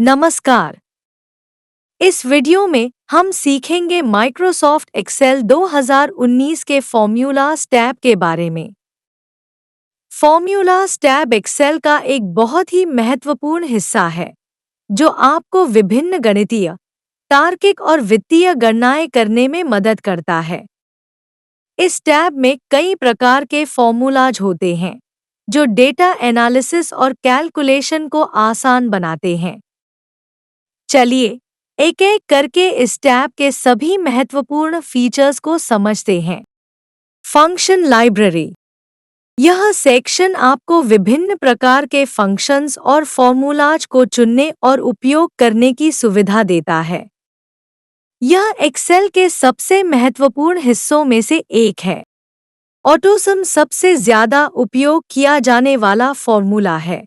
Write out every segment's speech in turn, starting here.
नमस्कार। इस वीडियो में हम सीखेंगे माइक्रोसॉफ्ट एक्सेल 2019 के फॉर्मूलाज टैब के बारे में। फॉर्मूलाज टैब एक्सेल का एक बहुत ही महत्वपूर्ण हिस्सा है, जो आपको विभिन्न गणितीय, तार्किक और वित्तीय गणनाएं करने में मदद करता है। इस टैब में कई प्रकार के फॉर्मूलाज होते हैं, जो डेटा एनालिसिस और कैलकुलेशन को आसान बनाते हैं। चलिए एक-एक करके इस टैब के सभी महत्वपूर्ण फीचर्स को समझते हैं। Function library. यह सेक्शन आपको विभिन्न प्रकार के फंक्शंस और फॉर्मूलाज को चुनने और उपयोग करने की सुविधा देता है। यह एक्सेल के सबसे महत्वपूर्ण हिस्सों में से एक है। ऑटोसम सबसे ज्यादा उपयोग किया जाने वाला फॉर्मूला है।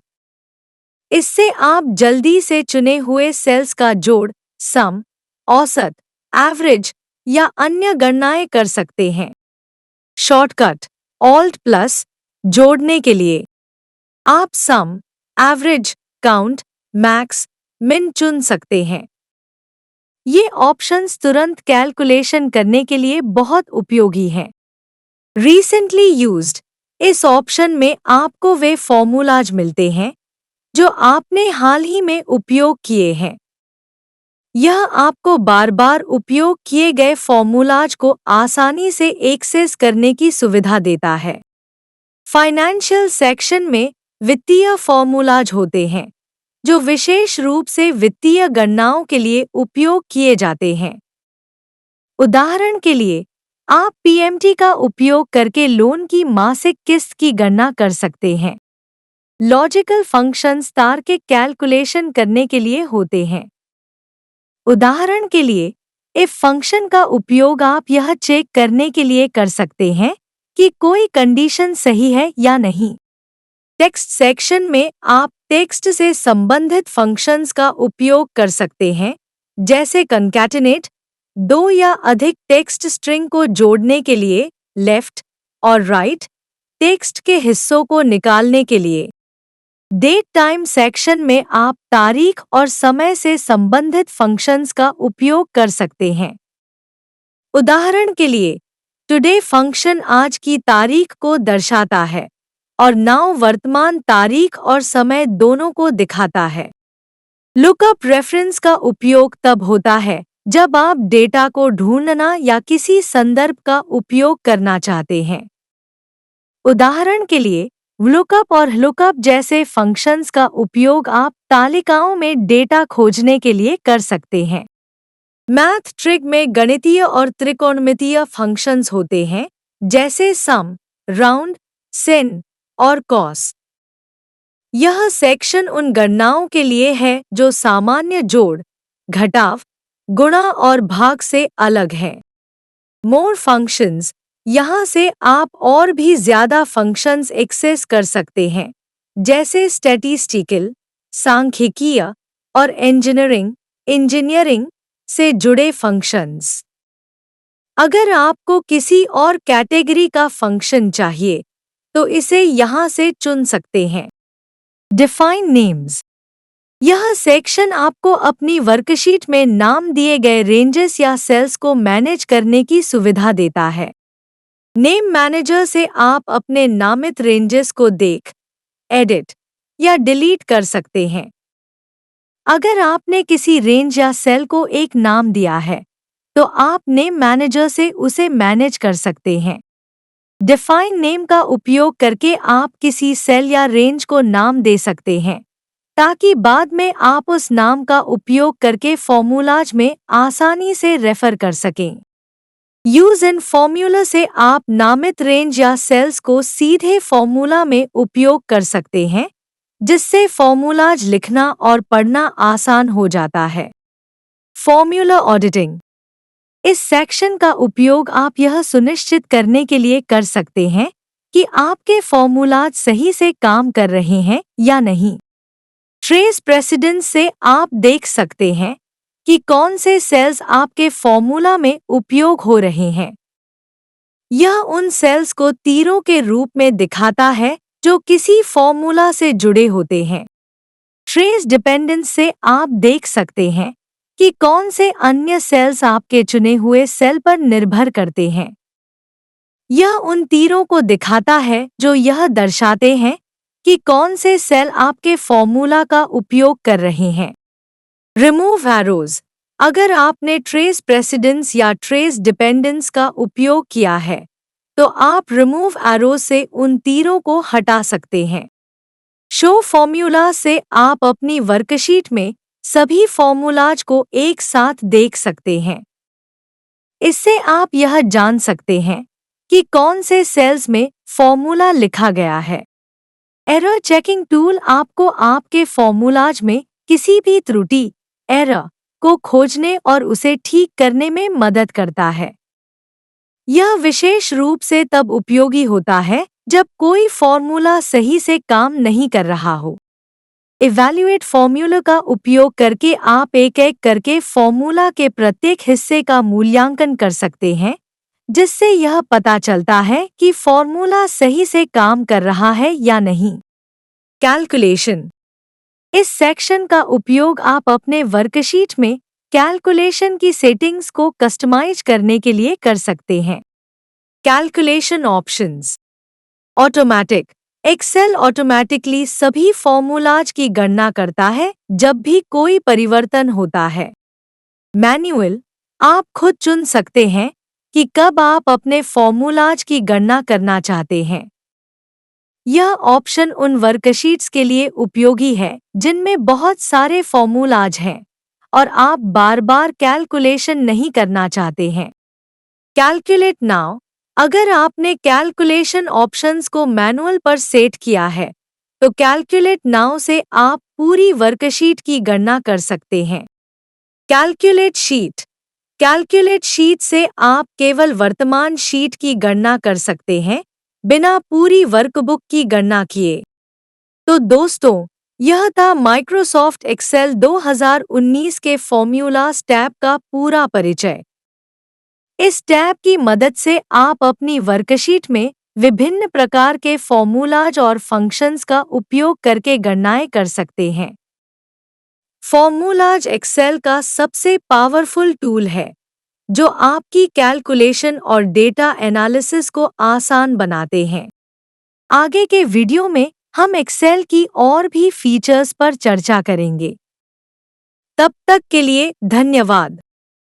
इससे आप जल्दी से चुने हुए सेल्स का जोड़, सम, औसत, एवरेज या अन्य गणनाएं कर सकते हैं। शॉर्टकट ऑल्ट प्लस जोड़ने के लिए आप सम, एवरेज, काउंट, मैक्स, मिन चुन सकते हैं। ये ऑप्शंस तुरंत कैलकुलेशन करने के लिए बहुत उपयोगी हैं। रिसेंटली यूज्ड, इस ऑप्शन में आपको वे फॉर्मूलाज मिलते हैं जो आपने हाल ही में उपयोग किए हैं। यह आपको बार-बार उपयोग किए गए फॉर्मूलाज को आसानी से एक्सेस करने की सुविधा देता है। फाइनेंशियल सेक्शन में वित्तीय फॉर्मूलाज होते हैं, जो विशेष रूप से वित्तीय गणनाओं के लिए उपयोग किए जाते हैं। उदाहरण के लिए, आप पीएमटी का उपयोग करके लोन की मासिक किस्त की गणना कर सकते हैं। लॉजिकल फंक्शंस तार्किक कैलकुलेशन करने के लिए होते हैं। उदाहरण के लिए, इफ फंक्शन का उपयोग आप यह चेक करने के लिए कर सकते हैं कि कोई कंडीशन सही है या नहीं। टेक्स्ट सेक्शन में आप टेक्स्ट से संबंधित फंक्शंस का उपयोग कर सकते हैं, जैसे कंकैटिनेट, दो या अधिक टेक्स्ट स्ट्रिंग को जोड़ने के लिए, लेफ्ट और राइट, टेक्स्ट के हिस्सों को निकालने के लिए। डेट टाइम सेक्शन में आप तारीख और समय से संबंधित फंक्शंस का उपयोग कर सकते हैं। उदाहरण के लिए, टुडे फंक्शन आज की तारीख को दर्शाता है और नाउ वर्तमान तारीख और समय दोनों को दिखाता है। लुकअप रेफरेंस का उपयोग तब होता है जब आप डेटा को ढूंढना या किसी संदर्भ का उपयोग करना चाहते हैं। उदाहरण के लिए, लुकअप और लुकअप जैसे फंक्शंस का उपयोग आप तालिकाओं में डेटा खोजने के लिए कर सकते हैं। मैथ ट्रिक में गणितीय और त्रिकोणमितीय फंक्शंस होते हैं, जैसे सम, राउंड, सिन और कॉस। यह सेक्शन उन गणनाओं के लिए है जो सामान्य जोड़, घटाव, गुणा और भाग से अलग है। मोर फंक्शंस, यहाँ से आप और भी ज्यादा फंक्शंस एक्सेस कर सकते हैं, जैसे स्टैटिस्टिकल, सांख्यिकीय और इंजीनियरिंग से जुड़े फंक्शंस। अगर आपको किसी और कैटेगरी का फंक्शन चाहिए, तो इसे यहाँ से चुन सकते हैं। डिफाइन नेम्स, यह सेक्शन आपको अपनी वर्कशीट में नाम दिए गए रेंजेस या सेल्स को मैनेज करने की सुविधा देता है। नेम मैनेजर से आप अपने नामित रेंजेस को देख, एडिट या डिलीट कर सकते हैं। अगर आपने किसी रेंज या सेल को एक नाम दिया है, तो आप नेम मैनेजर से उसे मैनेज कर सकते हैं। डिफाइन नेम का उपयोग करके आप किसी सेल या रेंज को नाम दे सकते हैं, ताकि बाद में आप उस नाम का उपयोग करके फॉर्मूलाज में आसानी से रेफर कर सकें। यूज इन फॉर्मूला से आप नामित रेंज या सेल्स को सीधे फॉर्मूला में उपयोग कर सकते हैं, जिससे फॉर्मूलाज लिखना और पढ़ना आसान हो जाता है। फॉर्मूला ऑडिटिंग, इस सेक्शन का उपयोग आप यह सुनिश्चित करने के लिए कर सकते हैं कि आपके फॉर्मूलाज सही से काम कर रहे हैं या नहीं। ट्रेस प्रेसिडेंस से आप देख सकते हैं कि कौन से सेल्स आपके फॉर्मूला में उपयोग हो रहे हैं। यह उन सेल्स को तीरों के रूप में दिखाता है जो किसी फॉर्मूला से जुड़े होते हैं। ट्रेस डिपेंडेंस से आप देख सकते हैं कि कौन से अन्य सेल्स आपके चुने हुए सेल पर निर्भर करते हैं। यह उन तीरों को दिखाता है जो यह दर्शाते हैं कि कौन से सेल आपके फॉर्मूला का उपयोग कर रहे हैं। Remove arrows. अगर आपने ट्रेस प्रेसिडेंस या ट्रेस डिपेंडेंस का उपयोग किया है, तो आप रिमूव एरो से उन तीरों को हटा सकते हैं। शो फॉर्मूला से आप अपनी वर्कशीट में सभी फॉर्मूलाज को एक साथ देख सकते हैं। इससे आप यह जान सकते हैं कि कौन से सेल्स में फॉर्मूला लिखा गया है। एरर चेकिंग टूल आपको आपके फॉर्मूलाज में किसी भी त्रुटि एरर को खोजने और उसे ठीक करने में मदद करता है। यह विशेष रूप से तब उपयोगी होता है जब कोई फॉर्मूला सही से काम नहीं कर रहा हो। इवैल्यूएट फॉर्मूला का उपयोग करके आप एक एक करके फॉर्मूला के प्रत्येक हिस्से का मूल्यांकन कर सकते हैं, जिससे यह पता चलता है कि फॉर्मूला सही से काम कर रहा है या नहीं। कैलकुलेशन। इस सेक्शन का उपयोग आप अपने वर्कशीट में कैलकुलेशन की सेटिंग्स को कस्टमाइज करने के लिए कर सकते हैं। Calculation options. Automatic. Excel automatically सभी फॉर्मूलाज की गणना करता है जब भी कोई परिवर्तन होता है। मैन्युअल। आप खुद चुन सकते हैं कि कब आप अपने फॉर्मूलाज की गणना करना चाहते हैं। यह ऑप्शन उन वर्कशीट्स के लिए उपयोगी है जिनमें बहुत सारे फॉर्मूलाज हैं और आप बार-बार कैलकुलेशन नहीं करना चाहते हैं। Calculate now. अगर आपने कैलकुलेशन ऑप्शंस को मैनुअल पर सेट किया है, तो कैलकुलेट नाउ से आप पूरी वर्कशीट की गणना कर सकते हैं। Calculate sheet. कैलकुलेट शीट से आप केवल वर्तमान शीट की गणना कर सकते हैं, बिना पूरी वर्कबुक की गणना किए। तो दोस्तों, यह था माइक्रोसॉफ्ट एक्सेल 2019 के फॉर्मूलाज टैब का पूरा परिचय। इस टैब की मदद से आप अपनी वर्कशीट में विभिन्न प्रकार के फॉर्मूलाज और फंक्शंस का उपयोग करके गणनाएं कर सकते हैं। फॉर्मूलाज एक्सेल का सबसे पावरफुल टूल है, जो आपकी कैलकुलेशन और डेटा एनालिसिस को आसान बनाते हैं। आगे के वीडियो में हम एक्सेल की और भी फीचर्स पर चर्चा करेंगे। तब तक के लिए धन्यवाद।